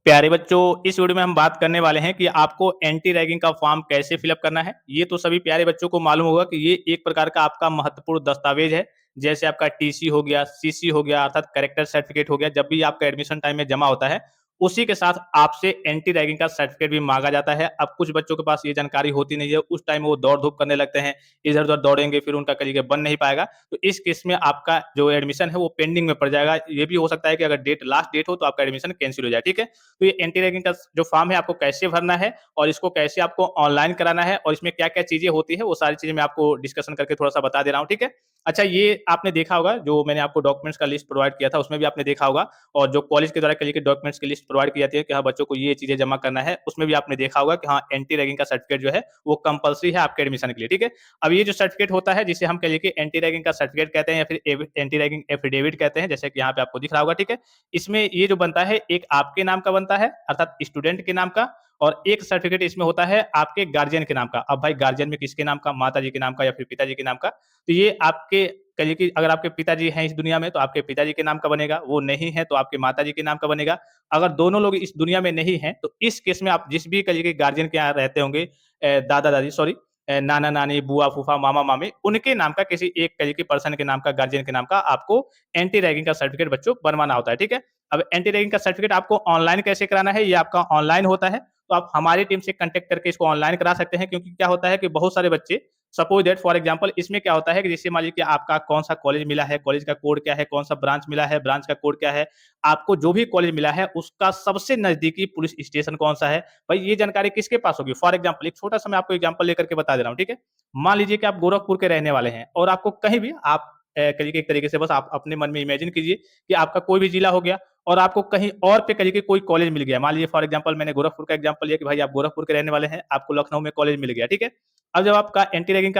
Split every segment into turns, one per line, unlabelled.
प्यारे बच्चों, इस वीडियो में हम बात करने वाले हैं कि आपको एंटी रैगिंग का फॉर्म कैसे फिलअप करना है। ये तो सभी प्यारे बच्चों को मालूम होगा कि ये एक प्रकार का आपका महत्वपूर्ण दस्तावेज है। जैसे आपका टीसी हो गया, सीसी हो गया, अर्थात कैरेक्टर सर्टिफिकेट हो गया। जब भी आपका एडमिशन टाइम में जमा होता है, उसी के साथ आपसे एंटी रैगिंग का सर्टिफिकेट भी मांगा जाता है। अब कुछ बच्चों के पास ये जानकारी होती नहीं है, उस टाइम वो दौड़ धूप करने लगते हैं, इधर उधर दौड़ेंगे, फिर उनका करियर बन नहीं पाएगा। तो इस केस में आपका जो एडमिशन है वो पेंडिंग में पड़ जाएगा। ये भी हो सकता है कि अगर लास्ट डेट हो तो आपका एडमिशन कैंसिल हो जाए। ठीक है, तो ये एंटी रैगिंग का जो फॉर्म है आपको कैसे भरना है और इसको कैसे आपको ऑनलाइन कराना है और इसमें क्या क्या चीजें होती है, वो सारी चीजें मैं आपको डिस्कशन करके थोड़ा सा बता दे रहा हूँ। ठीक है, अच्छा, ये आपने देखा होगा जो मैंने आपको डॉक्यूमेंट्स का लिस्ट प्रोवाइड किया था, उसमें भी आपने देखा होगा। और जो कॉलेज के द्वारा के डॉक्यूमेंट्स की लिस्ट प्रोवाइड की जाती है कि हाँ बच्चों को ये चीजें जमा करना है, उसमें भी आपने देखा होगा कि हाँ एंटी रैगिंग का सर्टिफिकेट जो है वो कंपलसरी है आपके एडमिशन के लिए। ठीक है, अब ये जो सर्टिफिकेट होता है जिसे हम कह लीजिए एंटी रैगिंग का सर्टिफिकेट कहते हैं या फिर एंटी रैगिंग एफिडेविट कहते हैं, जैसे कि यहाँ पे आपको दिख रहा होगा। ठीक है, इसमें ये जो बनता है एक आपके नाम का बनता है अर्थात स्टूडेंट के नाम का, और एक सर्टिफिकेट इसमें होता है आपके गार्जियन के नाम का। अब भाई गार्जियन में किसके नाम का, माता जी के नाम का या फिर पिताजी के नाम का। तो ये आपके कहिए कि अगर आपके पिताजी हैं इस दुनिया में तो आपके पिताजी के नाम का बनेगा, वो नहीं है तो आपके माताजी के नाम का बनेगा। अगर दोनों लोग इस दुनिया में नहीं हैं तो इस केस में आप जिस भी कहिए कि गार्जियन के यहाँ रहते होंगे, दादा दादी सॉरी, नाना नानी, बुआ फूफा, मामा मामी, उनके नाम का किसी एक कहिए कि पर्सन के नाम का, गार्जियन के नाम का आपको एंटी रैगिंग का सर्टिफिकेट बच्चों बनवाना होता है। ठीक है, अब एंटी रैगिंग का सर्टिफिकेट आपको ऑनलाइन कैसे कराना है, ये आपका ऑनलाइन होता है। तो आप हमारी टीम से कांटेक्ट करके इसको ऑनलाइन करा सकते हैं, क्योंकि क्या होता है कि बहुत सारे बच्चे, सपोज दैट फॉर एग्जांपल, इसमें क्या होता है कि जैसे मान लीजिए कि आपका कौन सा कॉलेज मिला है, कॉलेज का कोड क्या है, कौन सा ब्रांच मिला है, ब्रांच का कोड क्या है, आपको जो भी कॉलेज मिला है उसका सबसे नजदीकी पुलिस स्टेशन कौन सा है, भाई ये जानकारी किसके पास होगी। फॉर एग्जांपल एक छोटा सा मैं आपको एग्जांपल लेकर के बता दे रहा हूँ। ठीक है, मान लीजिए कि आप गोरखपुर के रहने वाले हैं और आपको कहीं भी आप कहिए कि एक तरीके से बस आप अपने मन में इमेजिन कीजिए कि आपका कोई भी जिला हो गया और आपको कहीं और पे कहिए कि कोई कॉलेज मिल गया। मान लीजिए फॉर एग्जांपल मैंने गोरखपुर का एग्जांपल लिया कि भाई आप गोरखपुर के रहने वाले हैं, आपको लखनऊ में कॉलेज मिल गया। ठीक है, अब जब आपका एंटी रैगिंग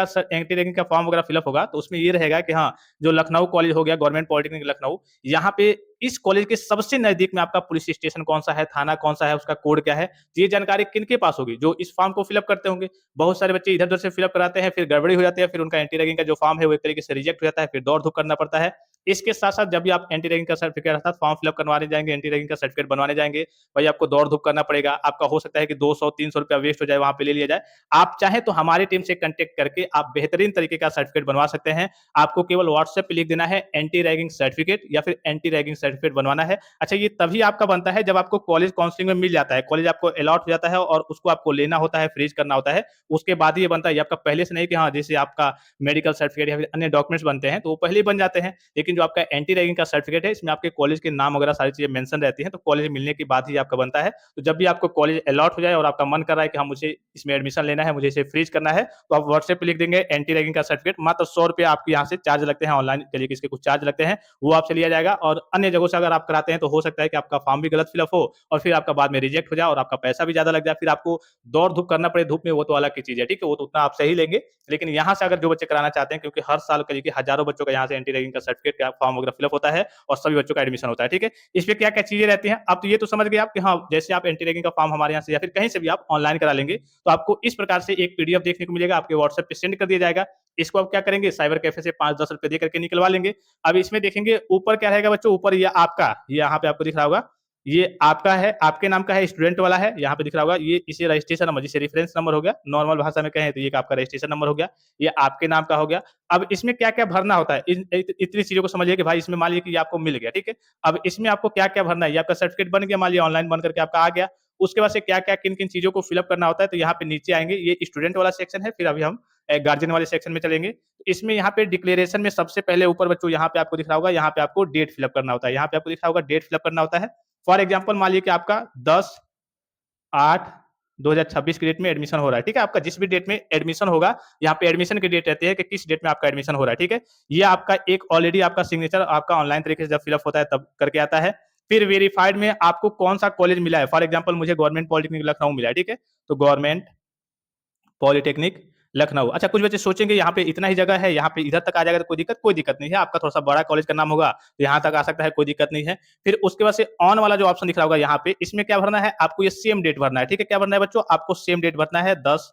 का फॉर्म वगैरह फिलअप होगा तो उसमें ये रहेगा कि हाँ जो लखनऊ कॉलेज हो गया, गवर्नमेंट पॉलिटेक्निक लखनऊ, यहाँ पे इस कॉलेज के सबसे नजदीक में आपका पुलिस स्टेशन कौन सा है, थाना कौन सा है, उसका कोड क्या है, ये जानकारी किनके पास होगी, जो इस फॉर्म को फिलअप करते होंगे। बहुत सारे बच्चे इधर उधर से फिलअप कराते हैं, फिर गड़बड़ी हो जाती है, फिर उनका एंटी रैगिंग का जो फॉर्म है वो एक तरीके से रिजेक्ट हो जाता है, फिर दौड़ धूप करना पड़ता है। इसके साथ साथ जब भी आप एंटी रैगिंग का सर्टिफिकेट अर्थात फॉर्म फिलअप करवाने जाएंगे, एंटी रैगिंग का सर्टिफिकेट बनवाने जाएंगे, भाई आपको दौड़ धूप करना पड़ेगा। आपका हो सकता है कि 200-300 रुपया वेस्ट हो जाए, वहां पे ले लिया जाए। आप चाहें तो हमारी टीम से कांटेक्ट करके आप बेहतरीन तरीके का सर्टिफिकेट बनवा सकते हैं। आपको केवल व्हाट्सएप पे लिख देना है एंटी रैगिंग सर्टिफिकेट या फिर एंटी रैगिंग सर्टिफिकेट बनवाना है। अच्छा, ये तभी आपका बनता है जब आपको कॉलेज काउंसलिंग में मिल जाता है, कॉलेज आपको अलॉट हो जाता है और उसको आपको लेना होता है, फ्रीज करना होता है, उसके बाद ही ये बनता है। ये आपका पहले से नहीं कि हाँ जैसे आपका मेडिकल सर्टिफिकेट या फिर अन्य डॉक्यूमेंट्स बनते हैं तो वो पहले ही बन जाते हैं। लेकिन जो आपका एंटी रैगिंग का सर्टिफिकेट है इसमें आपके कॉलेज के नाम वगैरह सारी चीजें मेंशन रहती हैं, तो कॉलेज मिलने के बाद ही आपका बनता है। तो जब भी आपको कॉलेज अलॉट हो जाए और आपका मन कर रहा है कि हाँ मुझे इसमें एडमिशन लेना है, मुझे इसे फ्रीज करना है, तो आप व्हाट्सएप पे लिख देंगे एंटी रैगिंग का सर्टिफिकेट। मात्र 100 रुपये आपके यहाँ से चार्ज लगते हैं, ऑनलाइन के लिए इसके कुछ चार्ज लगते हैं, वो आपसे लिया जाएगा। और अन्य जगहों से अगर आप कराते हैं तो हो सकता है कि आपका फॉर्म भी गलत फिलअप हो और फिर आपका बाद में रिजेक्ट हो जाए और आपका पैसा भी ज्यादा लग जाए, फिर आपको दौड़ धूप करना पड़े धूप में, वो तो अलग की चीज है। ठीक है, वो तो उतना आप सही लेंगे। लेकिन यहाँ से अगर जो बच्चे कराना चाहते हैं, क्योंकि हर साल करीब हजारों बच्चों का यहाँ से एंटी रैगिंग का सर्टिफिकेट का फॉर्म वगैरह फिलअप होता है और सभी बच्चों का एडमिशन होता है। ठीक है, इसमें क्या क्या चीजें रहती हैं, अब तो ये तो समझ गए आप कि हाँ जैसे आप एंटी रैगिंग का फॉर्म हमारे यहाँ से या फिर कहीं से भी आप ऑनलाइन करा लेंगे तो आपको इस प्रकार से एक पीडीएफ देखने को मिलेगा, आपके व्हाट्सएप पे सेंड कर दिया जाएगा। इसको आप क्या करेंगे, साइबर कैफे से 5-10 रुपए दे करके निकलवा लेंगे। अब इसमें देखेंगे ऊपर क्या रहेगा बच्चों, ऊपर ये आपका, ये यहाँ पे आपको दिख रहा होगा, ये आपका है, आपके नाम का है, स्टूडेंट वाला है, यहाँ पे दिख रहा होगा। ये इसे रजिस्ट्रेशन नंबर, जिसे रेफरेंस नंबर हो गया, नॉर्मल भाषा में कहें तो ये आपका रजिस्ट्रेशन नंबर हो गया, ये आपके नाम का हो गया। अब इसमें क्या क्या भरना होता है, इतनी चीजों को समझिए कि भाई इसमें मान लीजिए कि ये आपको मिल गया। ठीक है, अब इसमें आपको क्या क्या भरना है, ये आपका सर्टिफिकेट बन गया, मान लीजिए ऑनलाइन बन करके आपका आ गया। उसके बाद से क्या क्या किन किन चीजों को फिलअप करना होता है, तो यहाँ पे नीचे आएंगे, ये स्टूडेंट वाला सेक्शन है, फिर अभी हम गार्जियन वाले सेक्शन में चलेंगे। इसमें यहाँ पे डिक्लेरेशन में सबसे पहले ऊपर बच्चों यहाँ पे आपको दिख रहा होगा, यहाँ पे आपको डेट फिलअप करना होता है, यहाँ पे आपको दिख रहा होगा डेट फिलअप करना होता है। फॉर एग्जाम्पल मान लीजिए कि आपका 10/8/2026 की डेट में एडमिशन हो रहा है। ठीक है, आपका जिस भी डेट में एडमिशन होगा, यहाँ पे एडमिशन की डेट रहती है कि किस डेट में आपका एडमिशन हो रहा है। ठीक है, ये आपका एक ऑलरेडी आपका सिग्नेचर आपका ऑनलाइन तरीके से जब फिलअप होता है तब करके आता है। फिर वेरीफाइड में आपको कौन सा कॉलेज मिला है, फॉर एग्जाम्पल मुझे गवर्नमेंट पॉलिटेक्निक लखनऊ मिला है। ठीक है, तो गवर्नमेंट पॉलिटेक्निक लखनऊ। अच्छा, कुछ बच्चे सोचेंगे यहाँ पे इतना ही जगह है, यहाँ पे इधर तक आ जाएगा तो कोई दिक्कत नहीं है। आपका थोड़ा सा बड़ा कॉलेज का नाम होगा तो यहाँ तक आ सकता है, कोई दिक्कत नहीं है। फिर उसके बाद से ऑन वाला जो ऑप्शन दिख रहा होगा यहाँ पे, इसमें क्या भरना है, आपको ये सेम डेट भरना है। ठीक है, क्या भरना है बच्चों, आपको सेम डेट भरना है, 10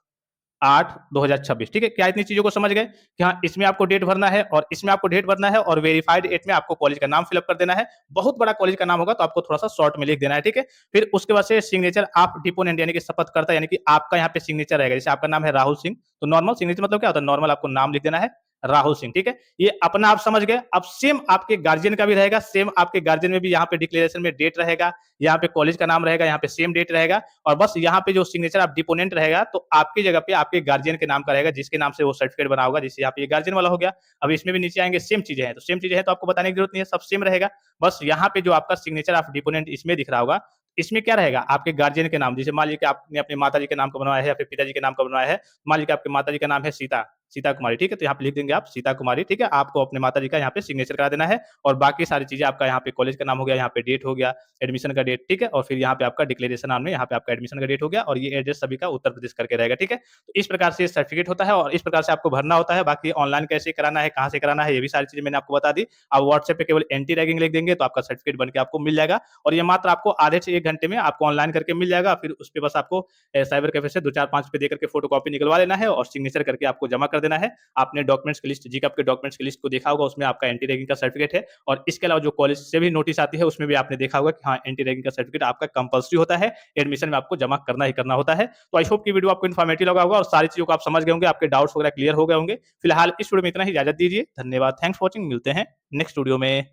8/2026। ठीक है, क्या इतनी चीजों को समझ गए कि हाँ इसमें आपको डेट भरना है और इसमें आपको डेट भरना है और वेरीफाइड डेट में आपको कॉलेज का नाम फिलअप कर देना है। बहुत बड़ा कॉलेज का नाम होगा तो आपको थोड़ा सा शॉर्ट में लिख देना है। ठीक है, फिर उसके बाद से सिग्नेचर आप डिपोनेंट यानी कि शपथकर्ता यानी कि आपका यहाँ पे सिग्नेचर रहेगा। जैसे आपका नाम है राहुल सिंह, तो नॉर्मल सिग्नेचर मतलब क्या होता है, नॉर्मल आपको नाम लिख देना है राहुल सिंह। ठीक है, ये अपना आप समझ गए। अब सेम आपके गार्जियन का भी रहेगा, सेम आपके गार्जियन में भी यहाँ पे डिक्लेरेशन में डेट रहेगा, यहाँ पे कॉलेज का नाम रहेगा, यहाँ पे सेम डेट रहेगा और बस यहाँ पे जो सिग्नेचर आप डिपोनेंट रहेगा तो आपकी जगह पे आपके गार्जियन के नाम का रहेगा, जिसके नाम से वो सर्टिफिकेट बना होगा। जैसे यहाँ पे ये गार्जियन वाला हो गया। अब इसमें भी नीचे आएंगे सेम चीजें हैं, तो सेम चीजें हैं तो आपको बताने की जरूरत नहीं है, सब सेम रहेगा। बस यहाँ पे जो आपका सिग्नेचर ऑफ डिपोनेंट इसमें दिख रहा होगा, इसमें क्या रहेगा, आपके गार्जियन के नाम। जैसे मान लीजिए कि आपने अपने माता जी के नाम का बनवाया है या फिर पिताजी के नाम का बनवाया है। मान लीजिए कि आपके माता जी का नाम है सीता, सीता कुमारी। ठीक है, तो यहाँ पे लिख देंगे आप सीता कुमारी। ठीक है, आपको अपने माता जी का यहाँ पे सिग्नेचर करा देना है और बाकी सारी चीजें आपका यहाँ पे कॉलेज का नाम हो गया, यहाँ पे डेट हो गया, एडमिशन का डेट। ठीक है, और फिर यहाँ पे आपका डिक्लेरेशन नाम में यहाँ पे आपका एडमिशन का डेट हो गया और ये एड्रेस सभी का उत्तर प्रदेश करके रहेगा। ठीक है, तो इस प्रकार से सर्टिफिकेट होता है और इस प्रकार से आपको भरना होता है। बाकी ऑनलाइन कैसे कराना है, कहाँ से कराना है, ये भी सारी चीजें मैंने आपको बता दी। आप व्हाट्सएप पे केवल एंटी रैगिंग लिख देंगे तो आपका सर्टिफिकेट बन के आपको मिल जाएगा और ये मात्र आपको आधे से 1 घंटे में आपको ऑनलाइन करके मिल जाएगा। फिर उस पे बस आपको साइबर कैफे से 2-4-5 रुपए देकर के फोटोकॉपी निकलवा लेना है और सिग्नेचर करके आपको जमा कर देना है। आपने डॉक्यूमेंट्स की लिस्ट, जीकअप के डॉक्यूमेंट्स की लिस्ट को देखा होगा, उसमें आपका एंटी रैगिंग का सर्टिफिकेट है और इसके अलावा जो कॉलेज से भी नोटिस आती है उसमें भी आपने देखा होगा कि हाँ एंटी रैगिंग का सर्टिफिकेट आपका कंपल्सरी होता है, एडमिशन में आपको जमा करना ही करना होता है। तो आई होप की वीडियो आपको इन्फॉर्मेटिव लगा होगा और सारी चीजों को आप समझ गए होंगे, आपके डाउट्स वगैरह क्लियर हो गए होंगे। फिलहाल इस वीडियो में इतना ही, इजाजत दीजिए, धन्यवाद, थैंक्स फॉर वॉचिंग, मिलते हैं नेक्स्ट वीडियो में।